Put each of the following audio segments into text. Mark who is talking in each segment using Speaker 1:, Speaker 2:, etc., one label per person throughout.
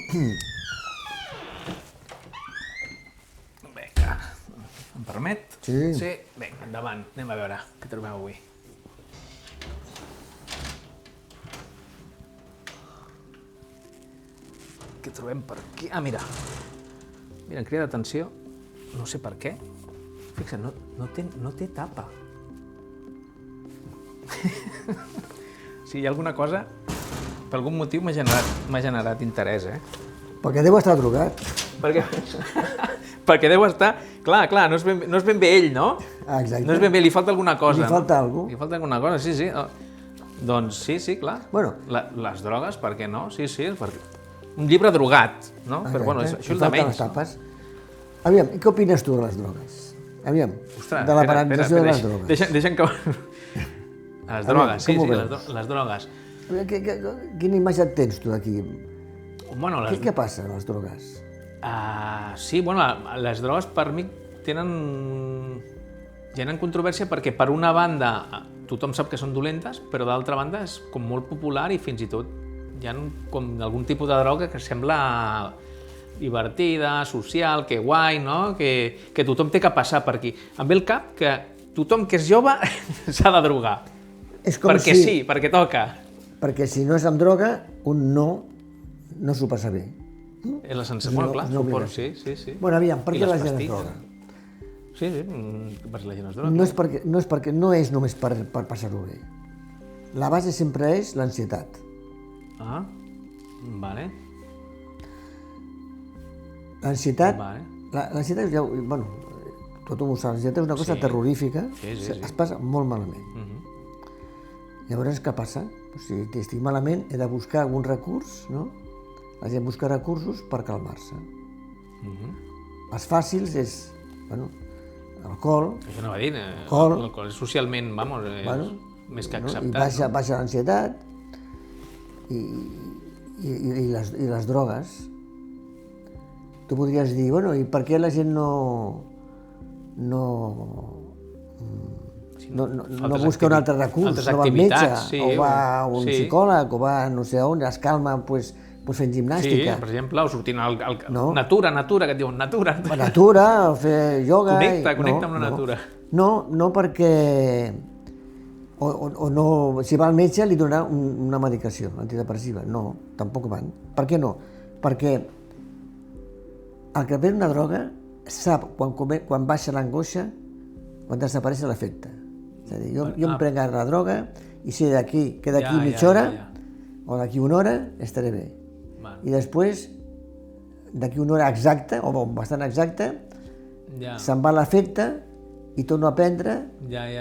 Speaker 1: Vinga, em permet?
Speaker 2: Sí.
Speaker 1: Sí? Vinga, endavant, anem a veure què trobem avui. Què trobem per aquí? Ah, mira. Mira, em crida l'atenció, no sé per què. Fixa't, no té tapa. Si hi ha alguna cosa, per algun motiu m'ha generat interès, eh?
Speaker 2: Perquè deu estar drogat.
Speaker 1: Perquè deu estar... Clar, no és ben bé ell, no?
Speaker 2: Ah, exacte.
Speaker 1: No és ben bé, li falta alguna cosa.
Speaker 2: Li falta alguna cosa.
Speaker 1: Li falta alguna cosa, sí. Doncs sí, clar.
Speaker 2: Bueno.
Speaker 1: Les drogues, per què no? Sí, perquè... Un llibre drogat, no? Però bueno, això és de menys.
Speaker 2: Aviam, què opines tu de les drogues? Aviam,
Speaker 1: ostres,
Speaker 2: de la penalització de les drogues.
Speaker 1: Deixa'm que... Les drogues, sí, les drogues.
Speaker 2: Quina imatge et tens tu d'aquí?
Speaker 1: Bueno,
Speaker 2: què passa amb les drogues?
Speaker 1: Sí, bueno, les drogues per mi tenen controvèrsia perquè per una banda tothom sap que són dolentes, però d'altra banda és com molt popular i fins i tot hi ha com algun tipus de droga que sembla divertida, social, que guai, no? Que tothom té que passar per aquí. Em ve el cap que tothom que és jove s'ha de drogar. Perquè sí, perquè toca.
Speaker 2: Perquè si no és amb droga, un no s'ho passa bé.
Speaker 1: És la sensació, bueno, clar, suport, sí.
Speaker 2: Bueno, aviam, per què la gent es droga?
Speaker 1: Sí, per què la gent es droga.
Speaker 2: No és només per passar-ho bé. La base sempre és l'ansietat.
Speaker 1: Ah, vale.
Speaker 2: L'ansietat, bueno, tothom ho sap, l'ansietat és una cosa terrorífica, es passa molt malament. Llavors, què passa? Si estic malament, he de buscar algun recurs, no? La gent busca recursos per calmar-se. Els fàcils és, bueno, alcohol.
Speaker 1: Això no va dir, l'alcohol és socialment, vamos, més que acceptat.
Speaker 2: I baixa l'ansietat i les drogues. Tu podries dir, bueno, i per què la gent no busca un altre recurs, no va al metge, o va a un psicòleg, o va no sé on, es calma fent gimnàstica.
Speaker 1: Sí, per exemple, o sortint al... Natura, que et diuen natura.
Speaker 2: Natura, o fer ioga...
Speaker 1: Connecta amb la natura.
Speaker 2: No perquè... O no... Si va al metge li donarà una medicació antidepressiva. No, tampoc van. Per què no? Perquè el que pren una droga sap quan baixa l'angoixa, quan desapareix l'efecte. És a dir, jo em prenc ara la droga i sé que d'aquí mitja hora o d'aquí una hora estaré bé. I després, d'aquí una hora exacta, o bastant exacta, se'n va l'efecte i torno a prendre.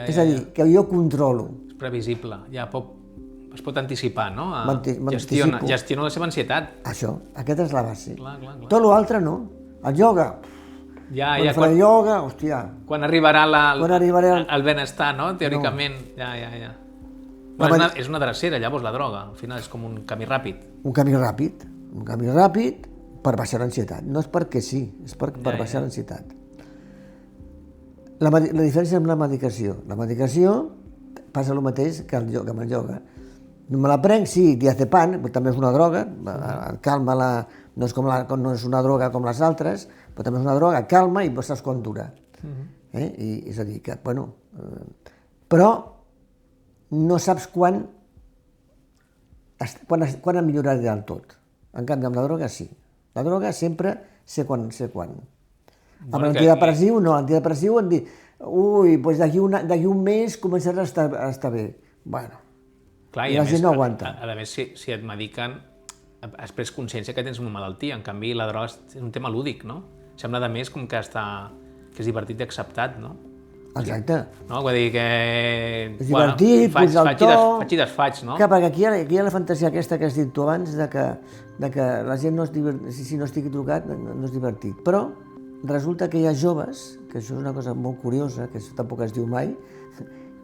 Speaker 2: És a dir, que jo controlo.
Speaker 1: És previsible, es pot anticipar, no? Gestiona la seva ansietat.
Speaker 2: Això, aquesta és la base. Tot l'altre no. El ioga,
Speaker 1: quan
Speaker 2: ioga, hòstia...
Speaker 1: Quan arribarà el benestar, no? Teòricament, és una drecera, llavors, la droga. Al final és com un camí ràpid.
Speaker 2: Un camí ràpid per baixar l'ansietat. No és perquè sí, és per baixar l'ansietat. La diferència amb la medicació. La medicació passa el mateix que amb el ioga. Me la prenc, sí, diazepam, també és una droga, calma no és una droga com les altres, però també és una droga, calma i saps quan dura. És a dir, que, bueno... Però no saps quan ha millorat del tot. En canvi, amb la droga sí. La droga sempre sé quan. Amb l'antidepressiu no, l'antidepressiu em diu doncs d'aquí un mes començarà a estar bé. Bueno, i la gent no aguanta.
Speaker 1: A més, si et mediquen, has pres consciència que tens una malaltia. En canvi, la droga és un tema lúdic, no? Sembla de més com que és divertit i acceptat, no?
Speaker 2: Exacte.
Speaker 1: No? Vull dir que...
Speaker 2: És divertit, puja el to...
Speaker 1: Faig i desfaig, no?
Speaker 2: Clar, perquè aquí hi ha la fantasia aquesta que has dit tu abans, de que la gent si no estigui drogat no és divertit. Però resulta que hi ha joves, que això és una cosa molt curiosa, que això tampoc es diu mai,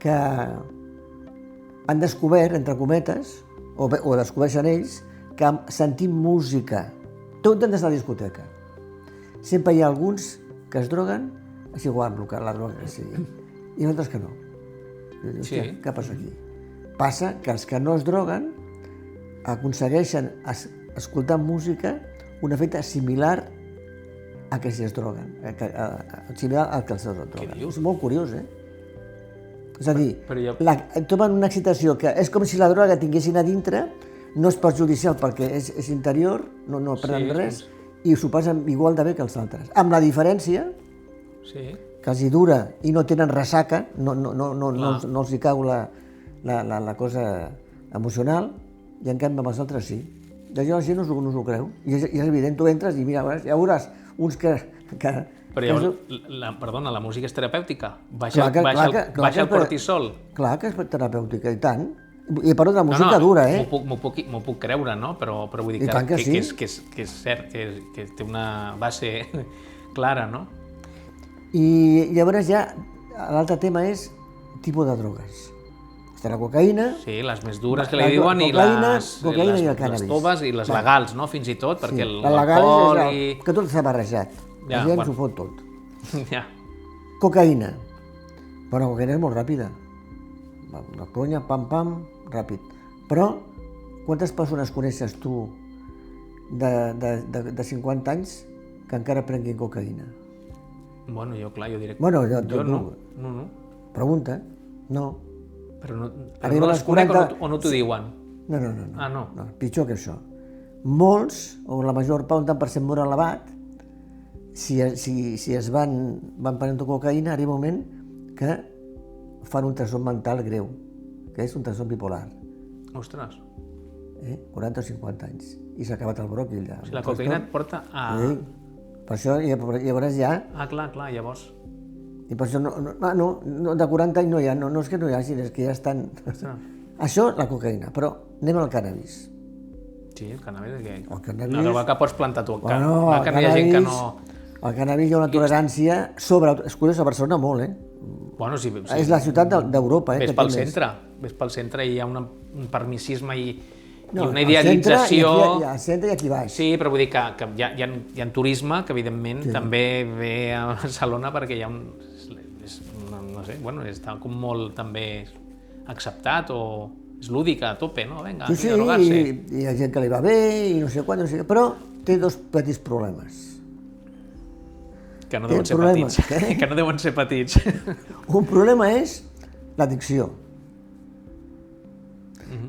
Speaker 2: que han descobert, entre cometes, o descobreixen ells, que sentim música, tot des de la discoteca. Sempre hi ha alguns que es droguen, és igual la droga que sigui, i altres que no. Hòstia, què passa aquí? Passa que els que no es droguen aconsegueixen escoltar música un efecte similar a que si es droguen, similar al que els droguen. És molt curiós, És a dir, tomen una excitació que és com si la droga tinguessin a dintre, no és perjudicial perquè és interior, no prenen res, i s'ho passen igual de bé que els altres. Amb la diferència que els hi dura i no tenen ressaca, no els hi cau la cosa emocional, i en canvi amb els altres sí. I això la gent no s'ho creu. I és evident, tu entres i mira, ja veuràs uns que...
Speaker 1: Però llavors, perdona, la música és terapèutica? Baixa el cortisol?
Speaker 2: Clar que és terapèutica, i tant. I per la música dura,
Speaker 1: M'ho puc creure, no? Però vull dir que és cert, que té una base clara, no?
Speaker 2: I llavors ja l'altre tema és tipus de drogues. Està la cocaïna...
Speaker 1: Sí, les més dures que li diuen, i les toves i les legals, no? Fins i tot, perquè l'alcohol i...
Speaker 2: Que tot està barrejat. La gent s'ho fot tot. Cocaïna. Bueno, la cocaïna és molt ràpida. La conya, pam, ràpid. Però, quantes persones coneixes tu de 50 anys que encara prenguin cocaïna?
Speaker 1: Bueno, jo diré...
Speaker 2: Bueno,
Speaker 1: jo no.
Speaker 2: Pregunta, no.
Speaker 1: Però no les conec o no t'ho diuen?
Speaker 2: No.
Speaker 1: Ah, no?
Speaker 2: Pitjor que això. Molts, o la major part, un tant per cent molt elevat, si es van prenent cocaïna, arriba un moment que fan un trastorn mental greu, que és un trastorn bipolar.
Speaker 1: Ostres.
Speaker 2: 40 o 50 anys. I s'ha acabat el bròquil ja.
Speaker 1: O sigui, la cocaïna et porta a...
Speaker 2: Per això, llavors ja...
Speaker 1: Ah, clar, llavors...
Speaker 2: I per això de 40 anys no hi ha, no és que no hi hagi, és que ja estan... Això, la cocaïna, però anem al cannabis.
Speaker 1: Sí, el cannabis és que...
Speaker 2: El cannabis...
Speaker 1: La droga que pots plantar tu. Clar que no hi ha gent que no...
Speaker 2: El cannabis hi ha una tolerància sobre... És curiós, a Barcelona molt,
Speaker 1: Bueno, sí.
Speaker 2: És la ciutat d'Europa,
Speaker 1: Ves pel centre i hi ha un permissisme i una idealització...
Speaker 2: Al centre i aquí baix.
Speaker 1: Sí, però vull dir que hi ha turisme que evidentment també ve a Barcelona perquè hi ha un... No sé, està com molt també acceptat o és lúdica a tope, no? Vinga,
Speaker 2: sí,
Speaker 1: a drogar-se.
Speaker 2: I hi ha gent que li va bé i no sé quant, però té dos petits problemes.
Speaker 1: Que no deuen ser petits. Que no deuen ser petits.
Speaker 2: Un problema és l'addicció.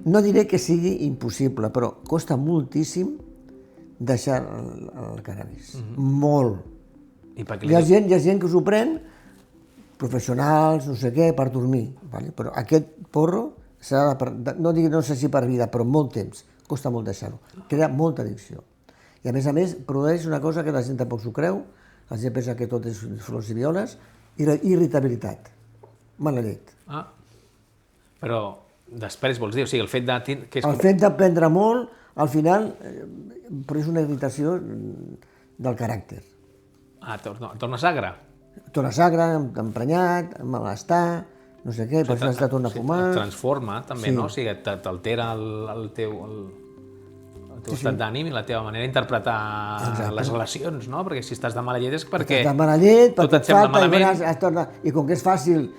Speaker 2: No diré que sigui impossible, però costa moltíssim deixar el cannabis. Molt. Hi ha gent que s'ho pren, professionals, no sé què, per dormir. Però aquest porro, no sé si per vida, però molt temps, costa molt deixar-ho. Crea molta addicció. I a més produeix una cosa que la gent tampoc s'ho creu, la gent pensa que tot és flors i violes, i irritabilitat, mala llet.
Speaker 1: Però després vols dir, o sigui, el fet de...
Speaker 2: El fet de prendre molt, al final, és una irritació del caràcter.
Speaker 1: Torna sagre?
Speaker 2: Torna sagre, emprenyat, malestar, no sé què, per això has de tornar a fumar...
Speaker 1: Et transforma, també, no? O sigui, t'altera el teu estat d'ànim i la teva manera d'interpretar les relacions, no? Perquè si estàs de mala llet és perquè...
Speaker 2: Estàs de mala llet,
Speaker 1: perquè et sembla malament...
Speaker 2: I com que és fàcil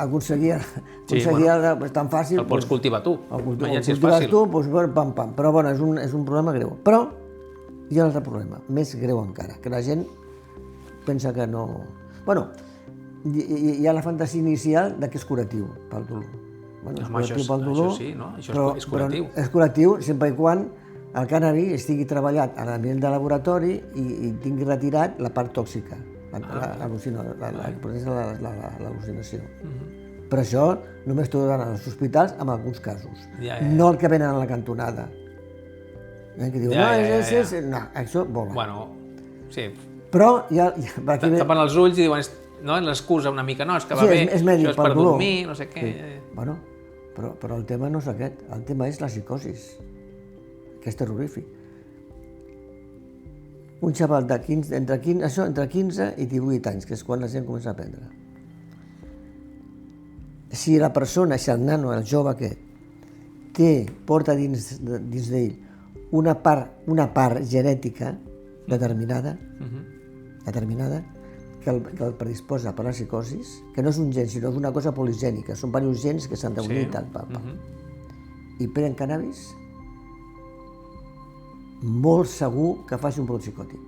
Speaker 2: aconseguir tan fàcil...
Speaker 1: El pots cultivar tu,
Speaker 2: imagina't si és fàcil. El cultives tu, pam, pam. Però bueno, és un problema greu. Però hi ha un altre problema, més greu encara, que la gent pensa que no... Bueno, hi ha la fantasia inicial de que és curatiu pel dolor. És curatiu pel dolor,
Speaker 1: això sí, no? Això és curatiu.
Speaker 2: És curatiu sempre i quan el cannabis estigui treballat a nivell de laboratori i tingui retirat la part tòxica, l'al·lucinació. Per això només t'ho donen als hospitals en alguns casos, no el que venen a la cantonada. Que diuen, no, això vola.
Speaker 1: Bueno, sí.
Speaker 2: Però ja...
Speaker 1: Tapen els ulls i diuen, no, l'excusa una mica, no, és que va bé, això és per dormir, no sé què...
Speaker 2: Bueno, però el tema no és aquest, el tema és la psicosis, que és terrorífic. Un xaval entre 15 i 18 anys, que és quan la gent comença a prendre. Si la persona, si el nano, el jove aquest, porta dins d'ell una part genètica determinada, que el predisposa per la psicosis, que no és un gen, sinó és una cosa poligènica, són diversos gens que s'han d'unir i tal, i pren cannabis, molt segur que faci un brot psicòtic.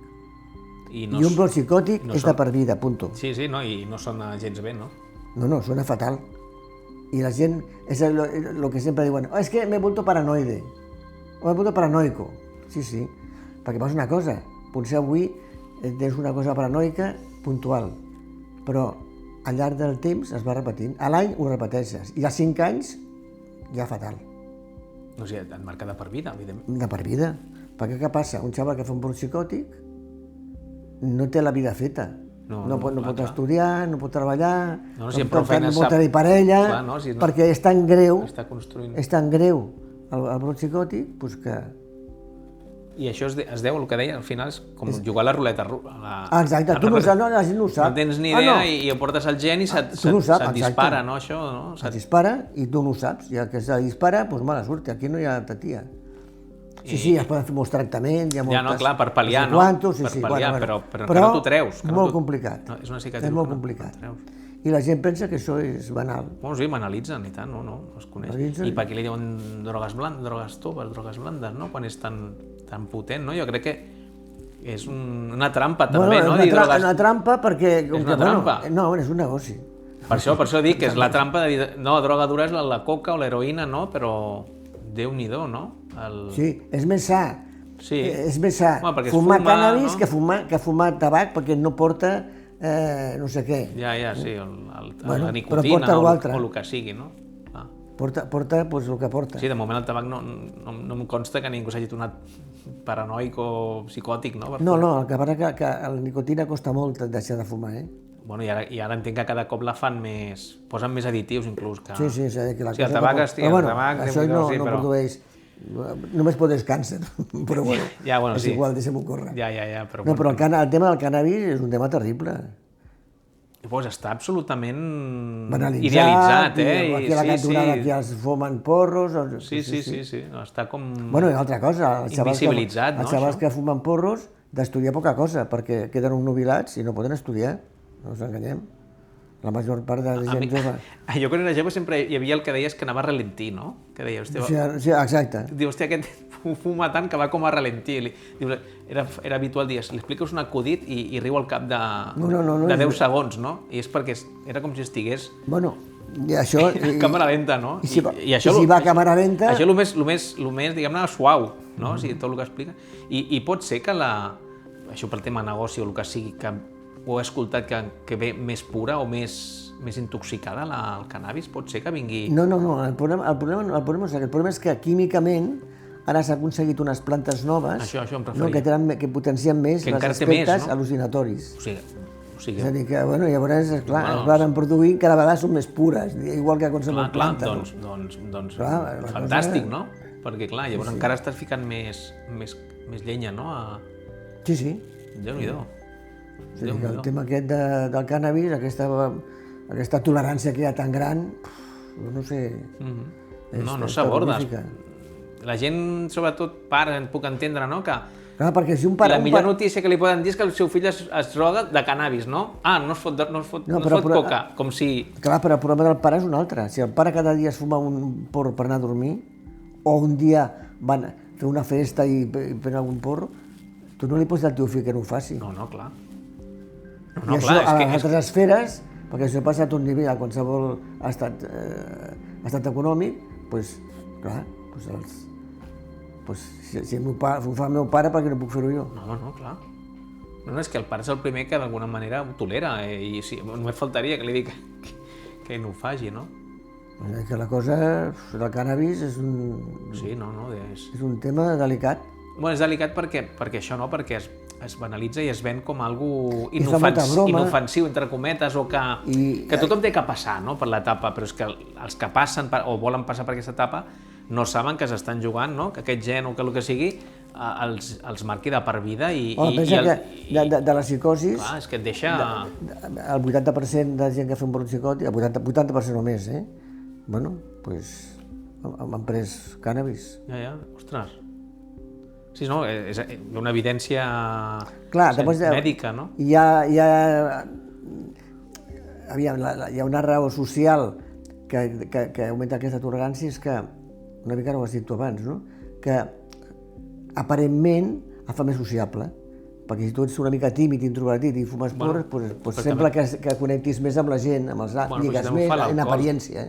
Speaker 1: I
Speaker 2: I un brot psicòtic
Speaker 1: no
Speaker 2: és de per vida, punto.
Speaker 1: Sí, no, i no sona gens bé, no?
Speaker 2: No, suena fatal. Y la gent, és lo que sempre diuen, es que me he vuelto paranoide, o me he vuelto paranoico. Sí, perquè passa una cosa, potser avui tens una cosa paranoica puntual, però al llarg del temps es va repetint. A l'any ho repeteixes, i a 5 anys ja fatal.
Speaker 1: O sigui, et marca de per vida, evidentment.
Speaker 2: De per vida. Perquè què passa? Un xaval que fa un brot psicòtic no té la vida feta. No pot estudiar, no pot treballar,
Speaker 1: no pot
Speaker 2: tenir parella, perquè és tan greu, el brot psicòtic, doncs que...
Speaker 1: I això es deu, el que deia, al final és com jugar a la ruleta.
Speaker 2: Exacte, tu no saps, la gent no ho sap.
Speaker 1: No tens ni idea i ho portes al gen i se't dispara, no, això?
Speaker 2: Se't dispara i tu no ho saps, i el que se dispara, doncs mala sort, aquí no hi ha tatia. Sí, es poden fer molts tractaments, hi ha moltes...
Speaker 1: Ja, no, clar, per pal·liar, no? Per pal·liar, però no t'ho treus.
Speaker 2: Però molt complicat.
Speaker 1: És una cicatriu.
Speaker 2: És molt complicat. I la gent pensa que això és banal.
Speaker 1: Bueno, sí, m'analitzen i tant, no es coneix. I per què li diuen drogues toves, drogues blandes, no? Quan és tan potent, no? Jo crec que és una trampa, també, no?
Speaker 2: És una trampa perquè...
Speaker 1: És una trampa?
Speaker 2: No, és un negoci.
Speaker 1: Per això dic que és la trampa de dir, no, droga dura és la coca o l'heroïna, no? Però Déu-n'hi-do, no?
Speaker 2: Sí, és més sa.
Speaker 1: Sí.
Speaker 2: És més sa fumar cànnabis que fumar tabac perquè no porta no sé què.
Speaker 1: Ja, sí, la nicotina o el que sigui, no?
Speaker 2: Porta doncs el que porta.
Speaker 1: Sí, de moment el tabac no em consta que ningú s'hagi tornat paranoic o psicòtic, no?
Speaker 2: No, el que passa que la nicotina costa molt deixar de fumar,
Speaker 1: Bueno, i ara entenc que cada cop la fan més... posen més additius, inclús.
Speaker 2: Sí,
Speaker 1: que la cosa... el tabac, el tabac...
Speaker 2: Això no produeix... Només produeix càncer, però bueno, és igual, deixem-ho córrer.
Speaker 1: Ja, però...
Speaker 2: No, però el tema del cànnabis és un tema terrible.
Speaker 1: Doncs està absolutament
Speaker 2: idealitzat, aquí a la cantonada aquí els fumen porros...
Speaker 1: Sí, està com...
Speaker 2: Bueno, i altra cosa,
Speaker 1: invisibilitzat, no?
Speaker 2: Els xavals que fumen porros d'estudiar poca cosa, perquè queden nubilats i no poden estudiar. No ens enganyem. La major part de gent jove...
Speaker 1: Jo quan era jove sempre hi havia el que deies que anava a ralentí, no? Que deia, hòstia...
Speaker 2: Sí, exacte.
Speaker 1: Diu, hòstia, aquest fuma tant que va com a ralentí. Diu, era habitual dir, li expliques un acudit i riu al cap de 10 segons, no? I és perquè era com si estigués...
Speaker 2: Bueno, i això...
Speaker 1: Càmera lenta, no?
Speaker 2: I si va a càmera lenta...
Speaker 1: Això és el més diguem-ne, suau, no? O sigui, tot el que explica. I pot ser que això pel tema negoci o el que sigui, que ho he escoltat que ve més pura o més intoxicada el cannabis, pot ser que vingui...
Speaker 2: No, el problema és que químicament ara s'ha aconseguit unes plantes noves
Speaker 1: això em referia.
Speaker 2: Que potencien més els aspectes al·lucinatoris.
Speaker 1: O sigui...
Speaker 2: És a dir, que llavors, esclar, es van produir, cada vegada són més pures, igual que qualsevol planta.
Speaker 1: Doncs fantàstic, no? Perquè, clar, llavors encara estàs ficant més llenya, no?
Speaker 2: Sí.
Speaker 1: Déu-n'hi-do.
Speaker 2: El tema aquest del cànnabis, aquesta tolerància que hi ha tan gran, no sé...
Speaker 1: No s'aborda. La gent, sobretot, puc entendre, no? Que la millor notícia que li poden dir és que el seu fill es droga de cànnabis, no? No es fot coca, com si...
Speaker 2: Clar, però el problema del pare és un altre. Si el pare cada dia es fuma un porro per anar a dormir, o un dia van fer una festa i prenen algun porro, tu no li pots dir al teu fill que no ho faci.
Speaker 1: No, clar.
Speaker 2: I això a les altres esferes, perquè això passa a tot nivell, a qualsevol estat econòmic, doncs, clar, si ho fa el meu pare, per què no puc fer-ho jo?
Speaker 1: No, clar. No, és que el pare és el primer que d'alguna manera ho tolera, i només faltaria que li dic que no ho faci, no?
Speaker 2: Que la cosa del cànnabis és un...
Speaker 1: Sí,
Speaker 2: és un tema delicat.
Speaker 1: Bueno, és delicat perquè això no, perquè es banalitza i es ven com algo inofensiu, entre cometes, o que tothom té que passar, no?, per l'etapa, però és que els que passen o volen passar per aquesta etapa no saben que s'estan jugant, no?, que aquest gen o que el que sigui els marqui de per vida i...
Speaker 2: Pensa que de la psicosis...
Speaker 1: Clar, és que et deixa...
Speaker 2: El 80% de gent que fa un brot psicòtic, el 80% o més, bueno, doncs han pres cànnabis.
Speaker 1: Ja, ostres... Sí, no, és una evidència mèdica, no?
Speaker 2: Hi ha una raó social que augmenta aquesta tolerància, és que, una mica no ho has dit tu abans, no?, que aparentment et fa més sociable. Perquè si tu ets una mica tímid, introvertit i fumes porres, doncs sembla que connectis més amb la gent, amb els altres, lligues més, en apariència.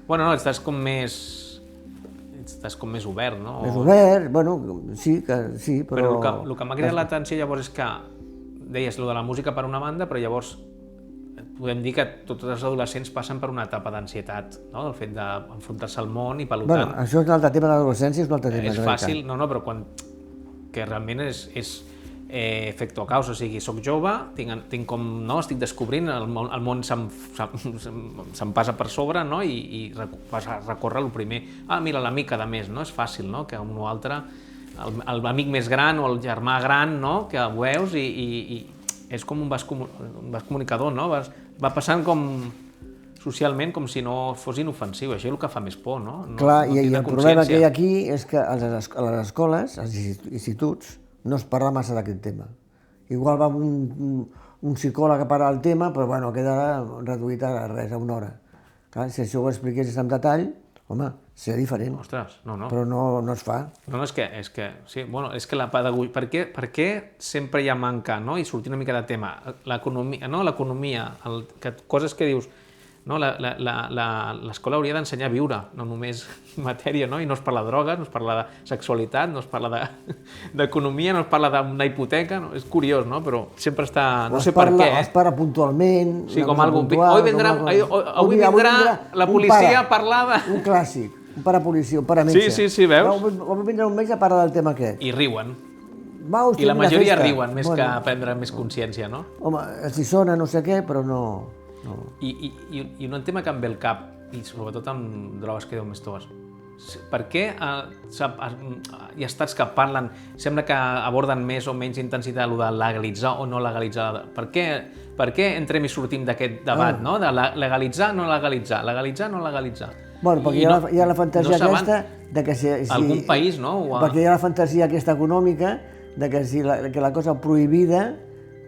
Speaker 1: Bueno, no, estàs com més obert, no?
Speaker 2: Més obert, bueno, sí, però...
Speaker 1: Però el que m'ha cridat l'atenció llavors és que deies lo de la música per una banda, però llavors podem dir que tots els adolescents passen per una etapa d'ansietat, no? El fet d'enfrontar-se al món i per tant...
Speaker 2: Bueno, això és un altre tema de l'adolescència, és un altre tema.
Speaker 1: És fàcil, no, però quan... que realment és efecto causa, o sigui, soc jove, tinc com, no, estic descobrint, el món se'm passa per sobre, no? I vas a recórrer el primer. Mira, l'amic cada mes, no? És fàcil, no? Que un o altre, l'amic més gran o el germà gran, no? Que ho veus i és com un vas comunicador, no? Va passant com socialment com si no fos inofensiu, això és el que fa més por, no?
Speaker 2: Clar, i el problema que hi ha aquí és que a les escoles, als instituts, no es parla massa d'aquest tema. Igual va un psicòleg a parar el tema, però bueno, queda reduït a res, a una hora. Clar, si això ho expliquessis en detall, home, seria diferent.
Speaker 1: Ostres, no.
Speaker 2: Però no es fa.
Speaker 1: No, és que sí, bueno, és que la pedagogia... Per què sempre hi ha manca, no? I sortir una mica de tema. L'economia, no? L'economia, coses que dius... No, l'escola hauria d'ensenyar a viure, no només matèria, no? I no es parla de drogues, no es parla de sexualitat, no es parla d'economia, no es parla d'una hipoteca, no? És curiós, no? Però sempre està... No sé per què,
Speaker 2: Es parla puntualment...
Speaker 1: Sí, com algo... Avui vindrà la policia a parlar de...
Speaker 2: Un clàssic, un parapolicia, un parametge.
Speaker 1: Sí, veus?
Speaker 2: Avui vindrà un metge a parlar del tema aquest.
Speaker 1: I riuen. I la majoria riuen, més que prendre més consciència, no?
Speaker 2: Home, els hi sona no sé què, però no...
Speaker 1: I un tema que em ve al cap, i sobretot amb drogues que deu més toves, per què hi ha estats que parlen, sembla que aborden més o menys intensitat el de legalitzar o no legalitzar? Per què entrem i sortim d'aquest debat, no? De legalitzar, no legalitzar, legalitzar, no legalitzar?
Speaker 2: Bueno, perquè hi ha la fantasia aquesta de que si...
Speaker 1: Algun país, no?
Speaker 2: Perquè hi ha la fantasia aquesta econòmica de que si la cosa prohibida,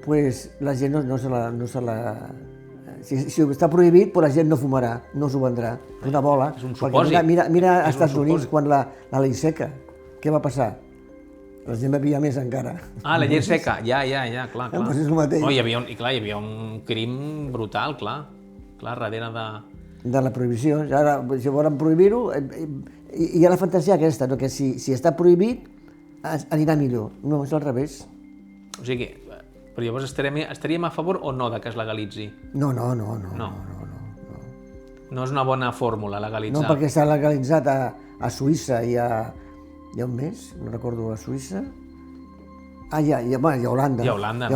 Speaker 2: pues la gent no se la... Si està prohibit, la gent no fumarà, no s'ho vendrà. És una bola.
Speaker 1: És un supòsit.
Speaker 2: Mira als Estats Units, quan la llei seca, què va passar? La gent bevia més encara.
Speaker 1: La llei seca, ja, clar.
Speaker 2: Doncs és el mateix.
Speaker 1: Hi havia un crim brutal, clar, darrere de...
Speaker 2: De la prohibició. Ara, si volen prohibir-ho, hi ha la fantasia aquesta, que si està prohibit, anirà millor. No, és al revés.
Speaker 1: O sigui, però llavors estaríem a favor o no de que es legalitzi?
Speaker 2: No.
Speaker 1: No és una bona fórmula, legalitzar.
Speaker 2: No, perquè s'ha legalitzat a Suïssa i a on més? No recordo, a Suïssa? I a Holanda.
Speaker 1: I a Holanda,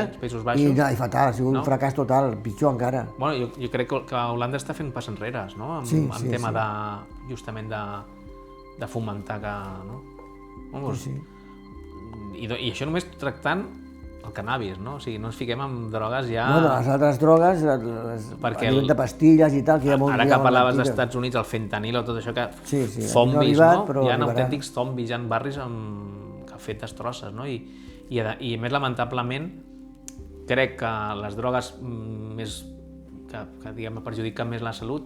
Speaker 1: els Països Baixos.
Speaker 2: I fatal, ha sigut un fracàs total, pitjor encara.
Speaker 1: Bueno, jo crec que Holanda està fent pas enrere, no? En tema justament de fomentar que... No?
Speaker 2: Sí.
Speaker 1: I això només tractant el cannabis, no? O sigui, no ens fiquem amb drogues ja...
Speaker 2: Bueno, les altres drogues, a nivell de pastilles i tal, que hi ha molt...
Speaker 1: Ara que parlaves dels Estats Units, el fentanil o tot això, que zombis, no? Hi ha autèntics zombis, hi ha barris que han fet destrosses, no? I a més, lamentablement, crec que les drogues més que diguem, perjudiquen més la salut,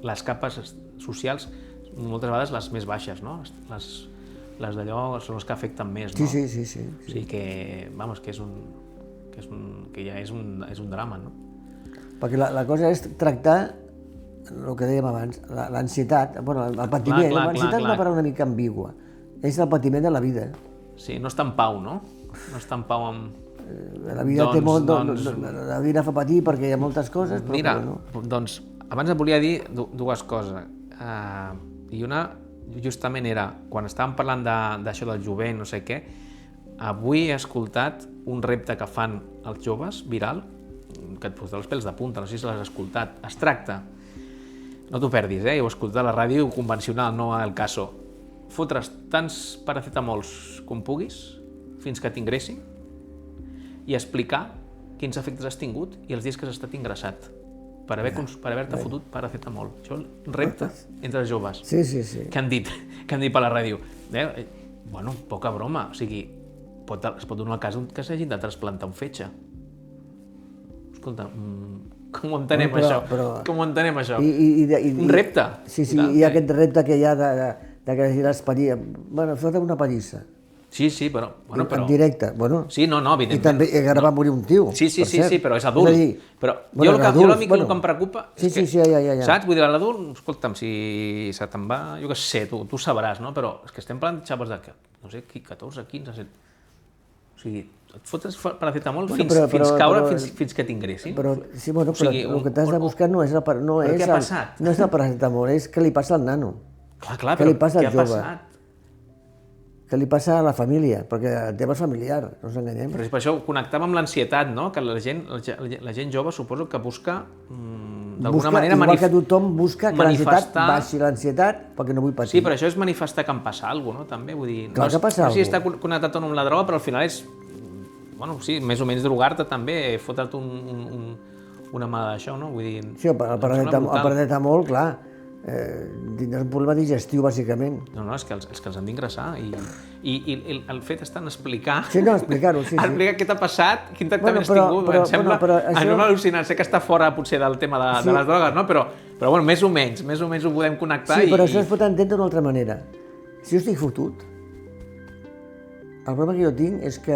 Speaker 1: les capes socials, moltes vegades les més baixes, no? Les d'allò són les que afecten més, no?
Speaker 2: Sí.
Speaker 1: O sigui que, vamos, que ja és un drama, no?
Speaker 2: Perquè la cosa és tractar el que dèiem abans, l'ansietat, bueno, el patiment. L'ansietat és una paraula una mica ambigua. És el patiment de la vida.
Speaker 1: Sí, no està en pau, no? No està en pau amb...
Speaker 2: La vida té molt... La vida fa patir perquè hi ha moltes coses, però...
Speaker 1: Mira, doncs, abans et volia dir dues coses. I una... justament era, quan estàvem parlant d'això del jovent, no sé què, avui he escoltat un repte que fan els joves, viral, que et posa els pèls de punta, no sé si l'has escoltat. Es tracta, no t'ho perdis, ho he escoltat a la ràdio convencional, no a El Caso. Fotre's tants paracetamols com puguis, fins que t'ingressin, i explicar quins efectes has tingut i els dies que has estat ingressat. Per haver-te fotut paracetamol. Això és un repte entre els joves.
Speaker 2: Sí.
Speaker 1: Que han dit per la ràdio. Bueno, poca broma. O sigui, es pot donar el cas que s'hagin de trasplantar un fetge. Escolta, com ho entenem, això? Com ho entenem, això? Un repte.
Speaker 2: Sí, hi ha aquest repte que hi ha de que les pallisses... Bueno, fota una pallissa.
Speaker 1: Sí, sí, però... Bueno,
Speaker 2: en directe, bueno.
Speaker 1: Sí, no,
Speaker 2: I
Speaker 1: evidentment.
Speaker 2: també encara va morir un tio,
Speaker 1: Sí,
Speaker 2: per cert.
Speaker 1: però és adult.
Speaker 2: És a dir,
Speaker 1: Però
Speaker 2: bueno,
Speaker 1: jo
Speaker 2: adults,
Speaker 1: el que em preocupa és que...
Speaker 2: Sí, ja.
Speaker 1: Saps? Vull dir, l'adult, escolta'm, si se te'n va... Jo què sé, tu sabràs, no? Però és que estem parlant de xapes de, no sé, 14, 15, 17... O sigui, et fotes paracetamol fins que t'ingressin.
Speaker 2: Però el que t'has de buscar no és el paracetamol, és què li passa al nano.
Speaker 1: Clar,
Speaker 2: què
Speaker 1: però
Speaker 2: li passa
Speaker 1: què
Speaker 2: al
Speaker 1: ha
Speaker 2: jove.
Speaker 1: passat?
Speaker 2: Què li passa a la família, perquè el tema és familiar, no ens enganyem.
Speaker 1: Però per això ho connectava amb l'ansietat, no? Que la gent jove suposo que busca d'alguna manera
Speaker 2: igual que tothom busca que l'ansietat
Speaker 1: manifestar...
Speaker 2: baixi l'ansietat perquè no vull patir.
Speaker 1: Sí, però això és manifestar que em passa alguna cosa, no? També, vull dir...
Speaker 2: Clar que passa
Speaker 1: no sé si
Speaker 2: alguna
Speaker 1: està connectat o no amb la droga, però al final és... Bueno, sí, més o menys drogar-te també, fotre't una mà d'això, no? Vull dir...
Speaker 2: Sí, el paracetamol, clar, tindràs un problema digestiu, bàsicament.
Speaker 1: No, és que els que els han d'ingressar i el fet està en explicar...
Speaker 2: Sí, no, explicar-ho, sí.
Speaker 1: Explicar què t'ha passat, quin tractament has tingut, em sembla... No m'al·lucina, sé que està fora potser del tema de les drogues, no? Però bueno, més o menys ho podem connectar.
Speaker 2: Sí, però això es pot entendre d'una altra manera. Si jo estic fotut, el problema que jo tinc és que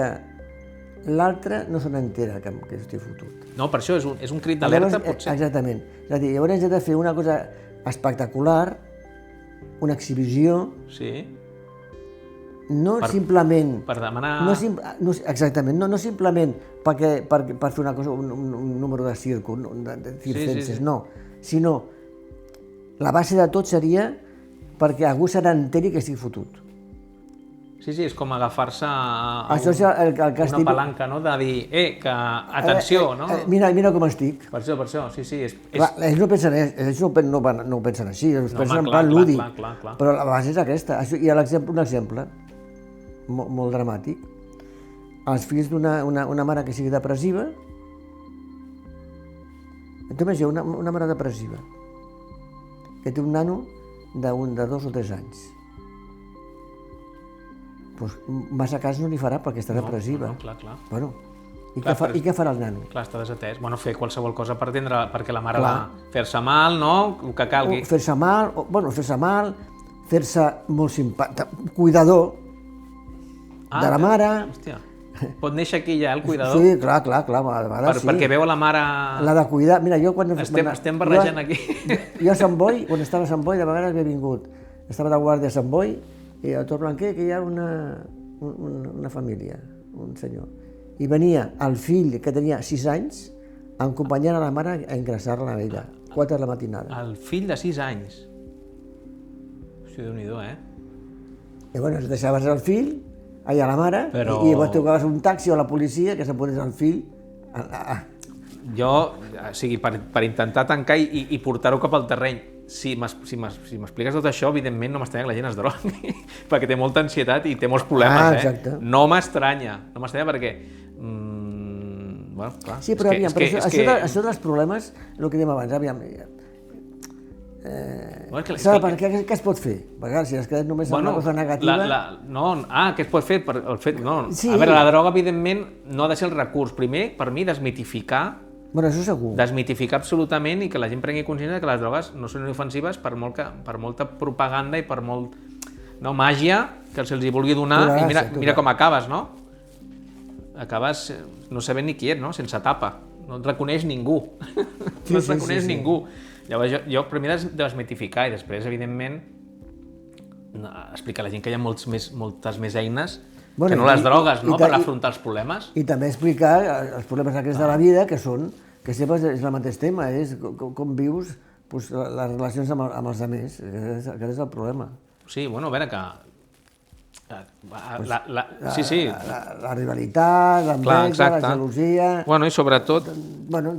Speaker 2: l'altre no se n'entera que jo estic fotut.
Speaker 1: No, per això és un crit d'alerta, potser.
Speaker 2: Exactament. És a dir, llavors he de fer una cosa espectacular, una exhibició,
Speaker 1: sí.
Speaker 2: No simplement...
Speaker 1: Per demanar...
Speaker 2: Exactament, no simplement per fer una cosa, un número de circenses, no, sinó la base de tot seria perquè algú se n'enteri que estic fotut.
Speaker 1: Sí, és com agafar-se a
Speaker 2: una
Speaker 1: palanca, no? De dir, que atenció, no?
Speaker 2: Mira com estic.
Speaker 1: Per això, sí.
Speaker 2: Ells no ho pensen així, ells pensen en plan lúdic, però la base és aquesta. I un exemple molt dramàtic. Els fills d'una mare que sigui depressiva, t'imagina una mare depressiva que té un nano de 2 o 3 anys. Doncs massa cas no n'hi farà perquè està depressiva.
Speaker 1: Clar.
Speaker 2: Bueno, i què farà el nano?
Speaker 1: Clar, està desatès. Bueno, fer qualsevol cosa per atendre, perquè la mare va fer-se mal, no? El que calgui.
Speaker 2: Fer-se mal, fer-se molt simpàtic, cuidador de la mare.
Speaker 1: Hòstia, pot néixer aquí ja el cuidador?
Speaker 2: Sí, clar, a vegades sí.
Speaker 1: Perquè veu a la mare...
Speaker 2: La de cuidar, mira, jo quan...
Speaker 1: Estem barrejant aquí.
Speaker 2: Jo a Sant Boi, quan estava a Sant Boi, de vegades havia vingut. Estava de guàrdia a Sant Boi, i a Tor Blanquer, que hi ha una família, un senyor. I venia el fill, que tenia 6 anys, acompanyant a la mare a ingressar-la a ella, 4 de la matinada.
Speaker 1: El fill de 6 anys? Hòstia, Déu-n'hi-do,
Speaker 2: I bueno, deixaves el fill, allà a la mare, i llavors trucaves un taxi o la policia que s'apunés el fill.
Speaker 1: Jo, o sigui, per intentar tancar i portar-ho cap al terreny, si m'expliques tot això, evidentment no m'estranya que la gent es drogui, perquè té molta ansietat i té molts problemes,
Speaker 2: exacte.
Speaker 1: No m'estranya perquè... Bueno, clar,
Speaker 2: sí, però aviam, això dels problemes, el que dèiem abans, aviam... Què es pot fer? Perquè si es quedat només amb una cosa negativa...
Speaker 1: Què es pot fer? A veure, la droga, evidentment, no ha de ser el recurs. Primer, per mi, desmitificar...
Speaker 2: Bueno, això segur.
Speaker 1: Desmitificar absolutament i que la gent prengui consciència que les drogues no són inofensives per molta propaganda i per molt màgia que se'ls vulgui donar. I mira com acabes, no? Acabes no sabent ni qui ets, no? Sense tapa. No et reconeix ningú. No et reconeix ningú. Llavors, jo per mi desmitificar i després, evidentment, explicar a la gent que hi ha moltes més eines que no les drogues, no? Per afrontar els problemes.
Speaker 2: I també explicar els problemes aquests de la vida, que sempre és el mateix tema, és com vius les relacions amb els altres. Aquest és el problema.
Speaker 1: Sí, bueno, a veure que...
Speaker 2: La rivalitat, l'enveja, la gelosia...
Speaker 1: Bueno, i sobretot...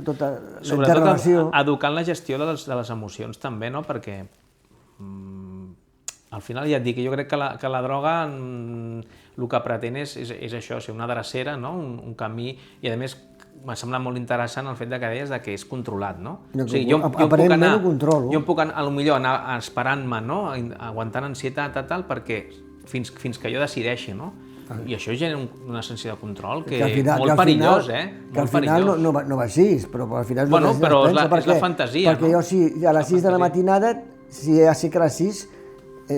Speaker 2: Tota la interrelació...
Speaker 1: Educar en la gestió de les emocions també, no? Perquè al final ja et dic, jo crec que la droga el que pretén és això, ser una drecera, no? Un camí, i a més m'ha semblat molt interessant el fet que deies que és controlat, no?
Speaker 2: O sigui, aparentment ho controlo.
Speaker 1: Jo em puc potser anar esperant-me, no? Aguantant ansietat i tal, perquè fins que jo decideixi, no? I això genera una sensació de control que és molt perillós,
Speaker 2: Que al final no va així, però al final és el que
Speaker 1: però és la fantasia, no?
Speaker 2: Perquè jo a les 6 de la matinada, si ja sé que a les 6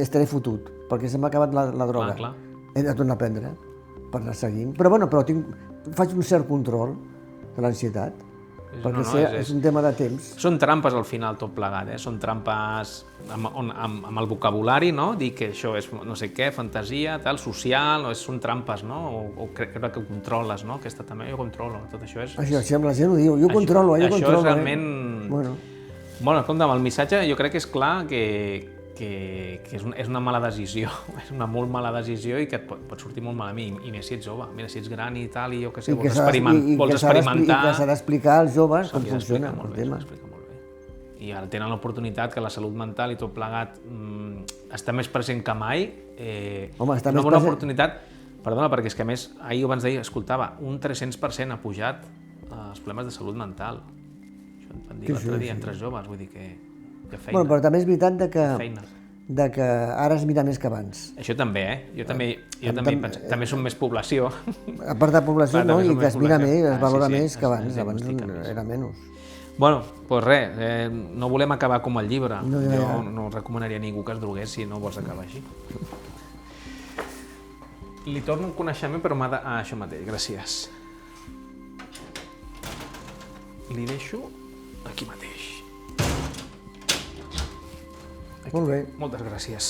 Speaker 2: estaré fotut, perquè se m'ha acabat la droga. he de tornar a prendre per anar seguint. Però bueno, faig un cert control de l'ansietat, perquè és un tema de temps.
Speaker 1: Són trampes al final tot plegat, són trampes amb el vocabulari, no? Dir que això és no sé què, fantasia, tal, social, són trampes, no? O crec que ho controles, no? Aquesta també, jo controlo, tot això és...
Speaker 2: Això la gent ho diu, jo controlo, jo controlo.
Speaker 1: Això és realment... Bueno, escolta'm, el missatge jo crec que és clar que és una mala decisió, és una molt mala decisió i que et pot sortir molt malament, i més si ets jove. Mira, si ets gran i tal, i jo què sé, vols experimentar...
Speaker 2: I que s'ha d'explicar als joves com funciona el tema.
Speaker 1: I ara tenen l'oportunitat que la salut mental i tot plegat està més present que mai.
Speaker 2: Home, està
Speaker 1: una
Speaker 2: més
Speaker 1: bona
Speaker 2: present.
Speaker 1: Oportunitat, perdona, perquè és que a més, ahir o abans d'ahir, escoltava, un 300% ha pujat els problemes de salut mental. Això em van dir l'altre dia entre joves, vull dir que feina.
Speaker 2: Bueno, però també és veritat que ara es mira més que abans.
Speaker 1: Això també, Jo també penso, també som més població.
Speaker 2: A part de població, no? I que es mira més, es valora més que abans. Abans era menys.
Speaker 1: Bueno, doncs res, no volem acabar com el llibre. Jo no recomanaria a ningú que es drogués si no vols acabar així. Li torno un coneixement, però m'ha de... això mateix, gràcies. Li deixo aquí mateix.
Speaker 2: Molt bé.
Speaker 1: Moltes gràcies.